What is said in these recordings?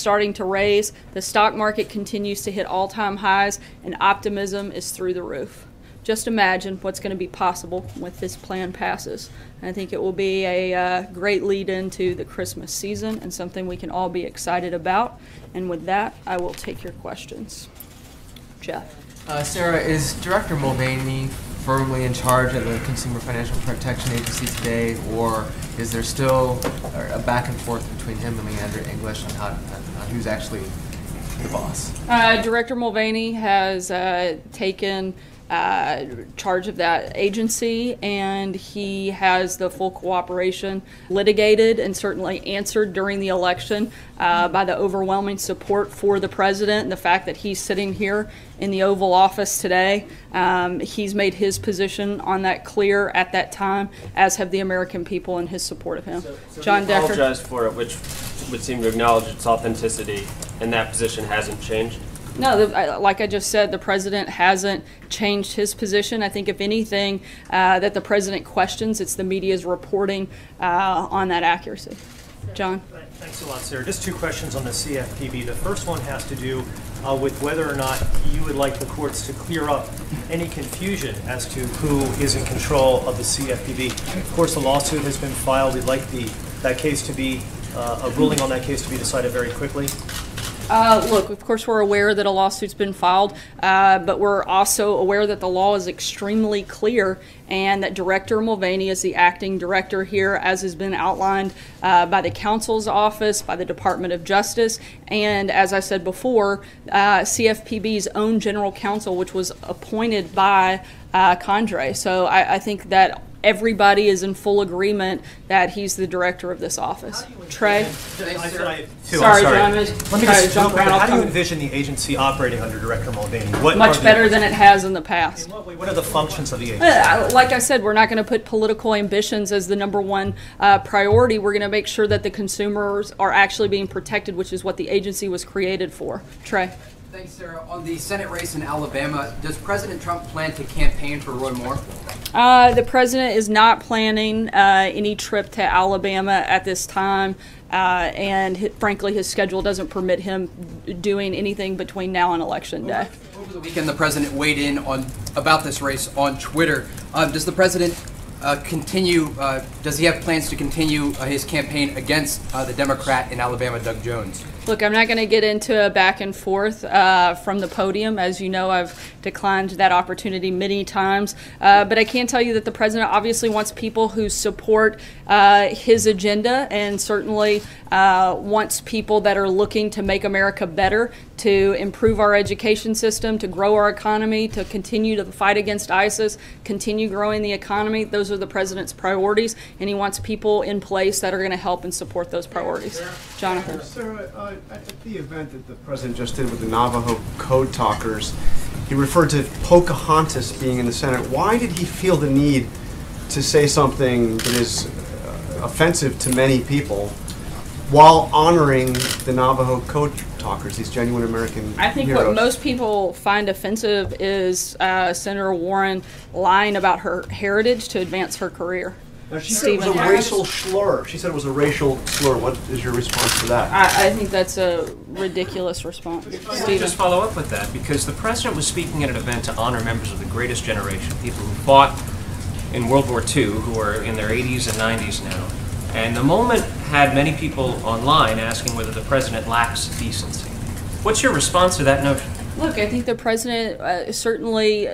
starting to raise, the stock market continues to hit all-time highs, and optimism is through the roof. Just imagine what's going to be possible when this plan passes. And I think it will be a great lead into the Christmas season and something we can all be excited about. And with that, I will take your questions. Jeff. Sarah, is Director Mulvaney firmly in charge of the Consumer Financial Protection Agency today, or is there still a back and forth between him and Leandra English on who's actually the boss? Director Mulvaney has taken charge of that agency, and he has the full cooperation, litigated and certainly answered during the election by the overwhelming support for the president and the fact that he's sitting here in the Oval Office today. He's made his position on that clear at that time, as have the American people in his support of him. So John Decker. Apologized for it, which would seem to acknowledge its authenticity, and that position hasn't changed? No, like I just said, the president hasn't changed his position. I think, if anything, that the president questions, it's the media's reporting on that accuracy. John? Thanks a lot, Sarah. Just two questions on the CFPB. The first one has to do with whether or not you would like the courts to clear up any confusion as to who is in control of the CFPB. Of course, the lawsuit has been filed. We'd like that case to be, a ruling on that case to be decided very quickly. Look, of course, we're aware that a lawsuit's been filed, but we're also aware that the law is extremely clear and that Director Mulvaney is the acting director here, as has been outlined by the counsel's office, by the Department of Justice, and, as I said before, CFPB's own general counsel, which was appointed by Condrey. So I think that everybody is in full agreement that he's the director of this office. Trey? Sorry, John. Let me just jump around. How do you envision the agency operating under Director Mulvaney? Much better than it has in the past. In what way? What are the functions of the agency? Like I said, we're not going to put political ambitions as the number one priority. We're going to make sure that the consumers are actually being protected, which is what the agency was created for. Trey? Thanks, Sarah. On the Senate race in Alabama, does President Trump plan to campaign for Roy Moore? The president is not planning any trip to Alabama at this time, and frankly, his schedule doesn't permit him doing anything between now and Election Day. Over the weekend, the president weighed in about this race on Twitter. Does the president does he have plans to continue his campaign against the Democrat in Alabama, Doug Jones? Look, I'm not going to get into a back and forth from the podium. As you know, I've declined that opportunity many times. But I can tell you that the president obviously wants people who support his agenda, and certainly wants people that are looking to make America better, to improve our education system, to grow our economy, to continue to fight against ISIS, continue growing the economy. Those are the president's priorities, and he wants people in place that are going to help and support those priorities. Jonathan. Sarah, at the event that the president just did with the Navajo code talkers, he referred to Pocahontas being in the Senate. Why did he feel the need to say something that is offensive to many people while honoring the Navajo code talkers, these genuine American I think heroes? What most people find offensive is Senator Warren lying about her heritage to advance her career. Now, she said it was a racial slur. She said it was a racial slur. What is your response to that? I think that's a ridiculous response. Steve, just follow up with that, because the president was speaking at an event to honor members of the greatest generation, people who fought in World War II, who are in their 80s and 90s now. And the moment had many people online asking whether the president lacks decency. What's your response to that notion? Look, I think the president certainly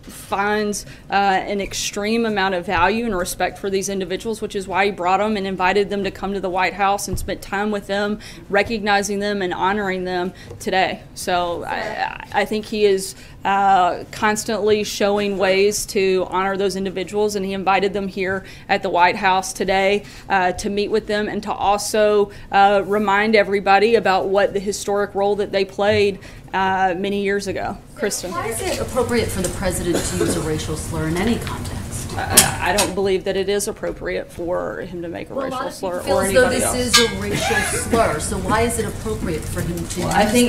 finds an extreme amount of value and respect for these individuals, which is why he brought them and invited them to come to the White House and spent time with them, recognizing them and honoring them today. So I think he is constantly showing ways to honor those individuals, and he invited them here at the White House today to meet with them and to also remind everybody about what the historic role that they played many years ago. Kristen. Why is it appropriate for the president to use a racial slur in any context? I don't believe that it is appropriate for him to make a racial slur or anybody anybody else. This is a racial slur, so why is it appropriate for him to use that? I think,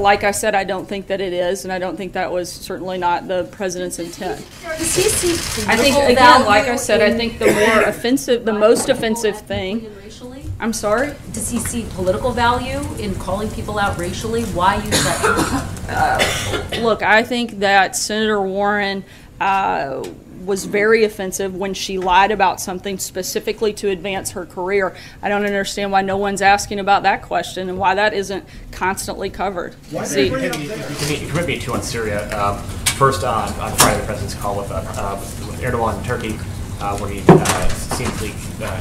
like I said, I don't think that it is, and I don't think that was certainly not the president's intent. Does he see I think, again, like I said, I think the more offensive, the most offensive thing. I'm sorry? Does he see political value in calling people out racially? Why use that term? Look, I think that Senator Warren was very offensive when she lied about something specifically to advance her career. I don't understand why no one's asking about that question and why that isn't constantly covered. See, You commit me to on Syria. First, on Friday, the president's call with Erdogan in Turkey, where he seemingly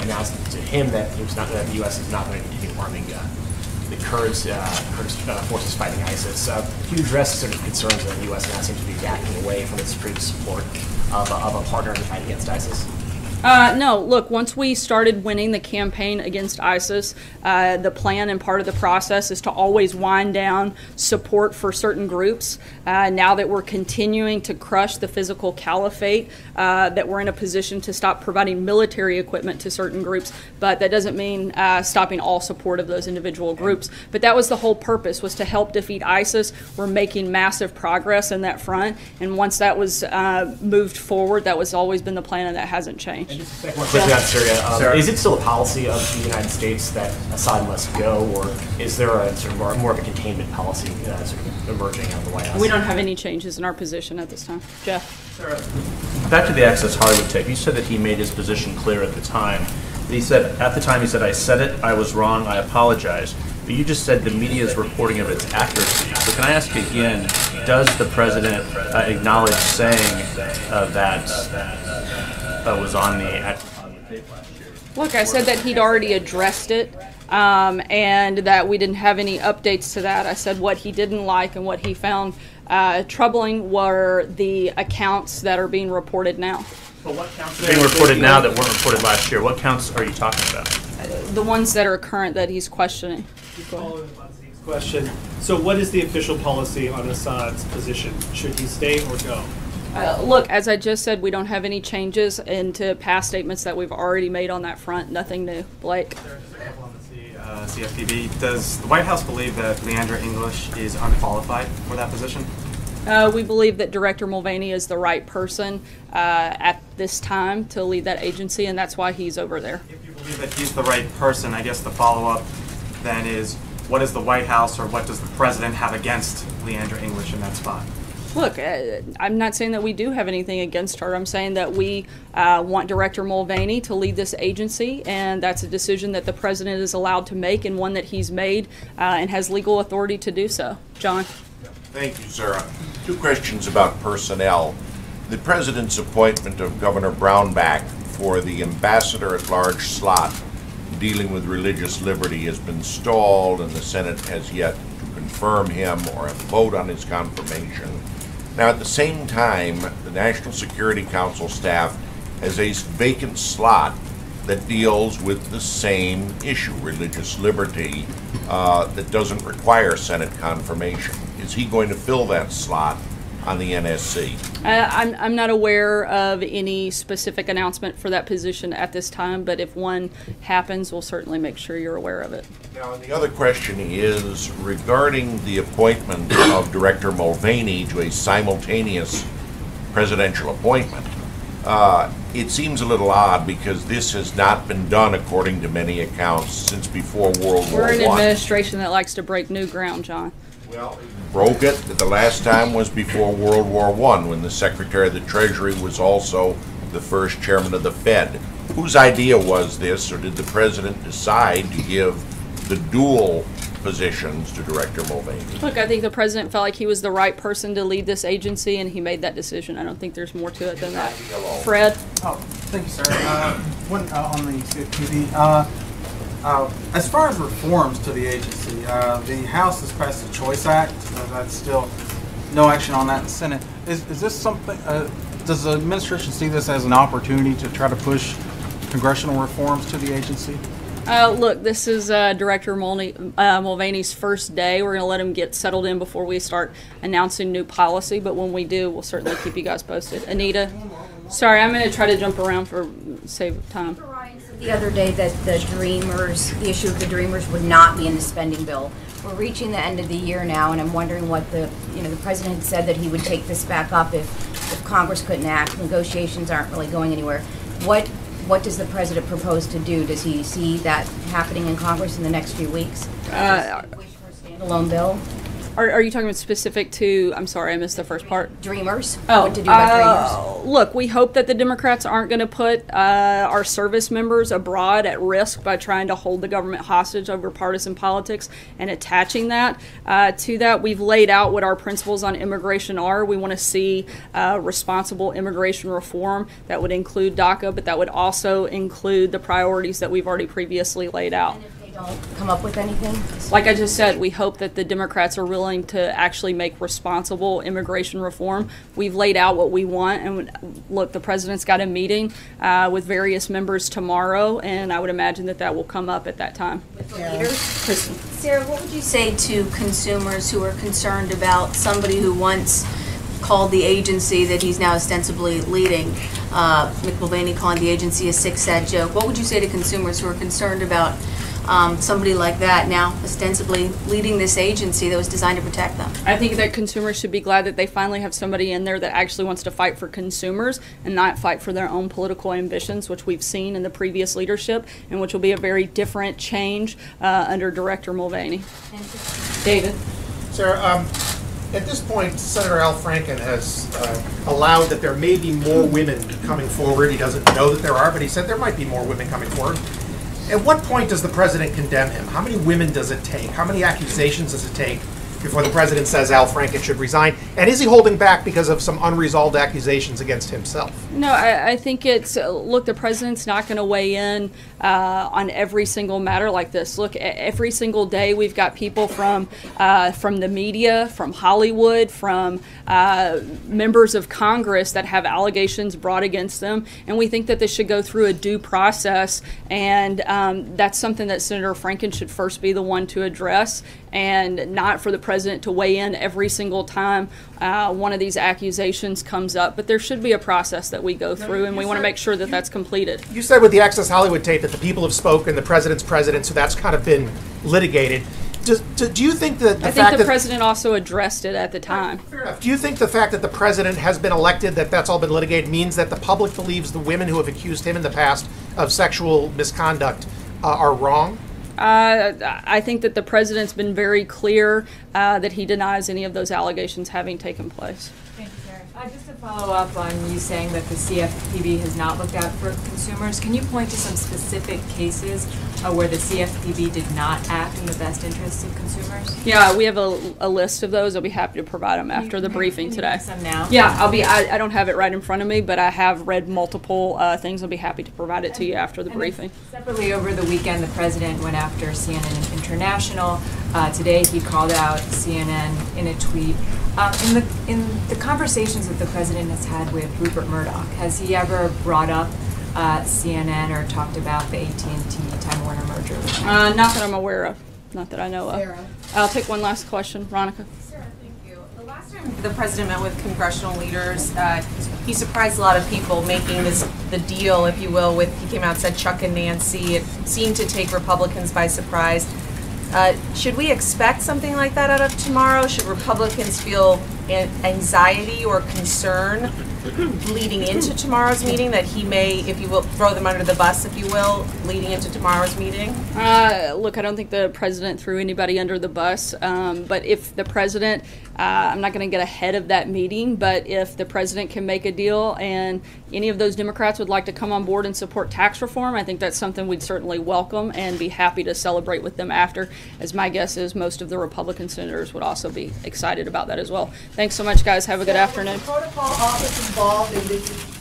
announced to him that the U.S. is not going to continue arming the Kurdish forces fighting ISIS. Can you address sort of concerns that the U.S. now seems to be backing away from its previous support of a partner in the fight against ISIS? No, look, once we started winning the campaign against ISIS, the plan and part of the process is to always wind down support for certain groups. Now that we're continuing to crush the physical caliphate, that we're in a position to stop providing military equipment to certain groups, but that doesn't mean stopping all support of those individual groups. But that was the whole purpose, was to help defeat ISIS. We're making massive progress in that front, and once that was moved forward, that was always been the plan, and that hasn't changed. And just a second one quickly on Syria. Is it still a policy of the United States that Assad must go, or is there a sort of more of a containment policy sort of emerging out of the White House? We don't have any changes in our position at this time. Jeff? Back to the Access Hollywood tape, you said that he made his position clear at the time. He said, at the time, he said, I said it, I was wrong, I apologize. But you just said the media's reporting of its accuracy. So can I ask again, does the president acknowledge saying that was on the Access Hollywood tape last year? Look, I said that he'd already addressed it, and that we didn't have any updates to that. I said what he didn't like and what he found troubling were the accounts that are being reported now. Well, what counts are being reported now that weren't reported last year? What counts are you talking about? The ones that are current that he's questioning. Following up on Steve's question, so what is the official policy on Assad's position? Should he stay or go? Look, as I just said, we don't have any changes into past statements that we've already made on that front. Nothing new. Blake? On the CFPB, does the White House believe that Leandra English is unqualified for that position? We believe that Director Mulvaney is the right person at this time to lead that agency, and that's why he's over there. If you believe that he's the right person, I guess the follow-up then is, what does the White House or what does the President have against Leandra English in that spot? Look, I'm not saying that we do have anything against her. I'm saying that we want Director Mulvaney to lead this agency, and that's a decision that the President is allowed to make and one that he's made and has legal authority to do so. John? Thank you, Sarah. Two questions about personnel. The President's appointment of Governor Brownback for the ambassador-at-large slot dealing with religious liberty has been stalled, and the Senate has yet to confirm him or vote on his confirmation. Now, at the same time, the National Security Council staff has a vacant slot that deals with the same issue, religious liberty, that doesn't require Senate confirmation. Is he going to fill that slot on the NSC? I'm not aware of any specific announcement for that position at this time, but if one happens, we'll certainly make sure you're aware of it. Now, and the other question is regarding the appointment of Director Mulvaney to a simultaneous presidential appointment. It seems a little odd because this has not been done, according to many accounts, since before World War I. We're an administration that likes to break new ground, John. Well, broke it. The last time was before World War I, when the Secretary of the Treasury was also the first chairman of the Fed. Whose idea was this, or did the President decide to give the dual positions to Director Mulvaney? Look, I think the President felt like he was the right person to lead this agency, and he made that decision. I don't think there's more to it than that. Fred? Oh, thank you, sir. One on the CFPB. As far as reforms to the agency, the House has passed the Choice Act. That's still no action on that in the Senate. Is this something, does the administration see this as an opportunity to try to push congressional reforms to the agency? Look, this is Director Mulvaney's first day. We're going to let him get settled in before we start announcing new policy, but when we do, we'll certainly keep you guys posted. Anita? Sorry, I'm going to try to jump around for save time. The other day that the issue of the Dreamers would not be in the spending bill. We're reaching the end of the year now, and I'm wondering what the President said that he would take this back up if Congress couldn't act. Negotiations aren't really going anywhere. What what does the president propose to do? Does he see that happening in Congress in the next few weeks? Wish for a standalone bill? Are you talking about specific to, I'm sorry, I missed the first part. Dreamers? What to do about Dreamers? Look, we hope that the Democrats aren't going to put our service members abroad at risk by trying to hold the government hostage over partisan politics and attaching that to that. We've laid out what our principles on immigration are. We want to see responsible immigration reform that would include DACA, but that would also include the priorities that we've already previously laid out. Don't come up with anything? Like I just said, we hope that the Democrats are willing to actually make responsible immigration reform. We've laid out what we want, and look, the president's got a meeting with various members tomorrow, and I would imagine that that will come up at that time. With the leaders? Kristen. Sarah, what would you say to consumers who are concerned about somebody who once called the agency that he's now ostensibly leading, Mick Mulvaney calling the agency a sick, sad joke? What would you say to consumers who are concerned about somebody like that now ostensibly leading this agency that was designed to protect them? I think that consumers should be glad that they finally have somebody in there that actually wants to fight for consumers and not fight for their own political ambitions, which we've seen in the previous leadership, and which will be a very different change under Director Mulvaney. David. Sarah, at this point, Senator Al Franken has allowed that there may be more women coming forward. He doesn't know that there are, but he said there might be more women coming forward. At what point does the president condemn him? How many women does it take? How many accusations does it take before the president says Al Franken should resign? And is he holding back because of some unresolved accusations against himself? No, I think it's, look, the president's not going to weigh in on every single matter like this. Look, every single day we've got people from the media, from Hollywood, from members of Congress that have allegations brought against them, and we think that this should go through a due process, and that's something that Senator Franken should first be the one to address, and not for the president to weigh in every single time one of these accusations comes up. But there should be a process that we go through, and we want to make sure that that's completed. You said with the Access Hollywood tape that the people have spoken, the president's president, so that's kind of been litigated. Do you think that I think the president also addressed it at the time. Fair enough. Do you think the fact that the president has been elected, that's all been litigated, means that the public believes the women who have accused him in the past of sexual misconduct are wrong? I think that the president's been very clear that he denies any of those allegations having taken place. Thank you, Sarah. Just to follow up on you saying that the CFPB has not looked out for consumers, can you point to some specific cases where the CFPB did not act in the best interests of consumers? Yeah, we have a list of those. I'll be happy to provide them after the briefing today. Some now? Yeah, I don't have it right in front of me, but I have read multiple things. I'll be happy to provide it to you after the briefing. Separately, over the weekend, the president went after CNN International. Today, he called out CNN in a tweet. In the conversations that the president has had with Rupert Murdoch, has he ever brought up CNN or talked about the AT&T Time Warner merger? Not that I'm aware of. Not that I know of. Sarah. I'll take one last question. Veronica. Sarah, thank you. The last time the president met with congressional leaders, he surprised a lot of people making the deal, if you will, with, he came out and said Chuck and Nancy. It seemed to take Republicans by surprise. Should we expect something like that out of tomorrow? Should Republicans feel anxiety or concern leading into tomorrow's meeting that he may, if you will, throw them under the bus, if you will, leading into tomorrow's meeting? Look, I don't think the president threw anybody under the bus, but if the president, I'm not going to get ahead of that meeting, but if the president can make a deal and any of those Democrats would like to come on board and support tax reform, I think that's something we'd certainly welcome and be happy to celebrate with them after, as my guess is most of the Republican senators would also be excited about that as well. Thanks so much, guys. Have a good afternoon. Was the protocol office involved in this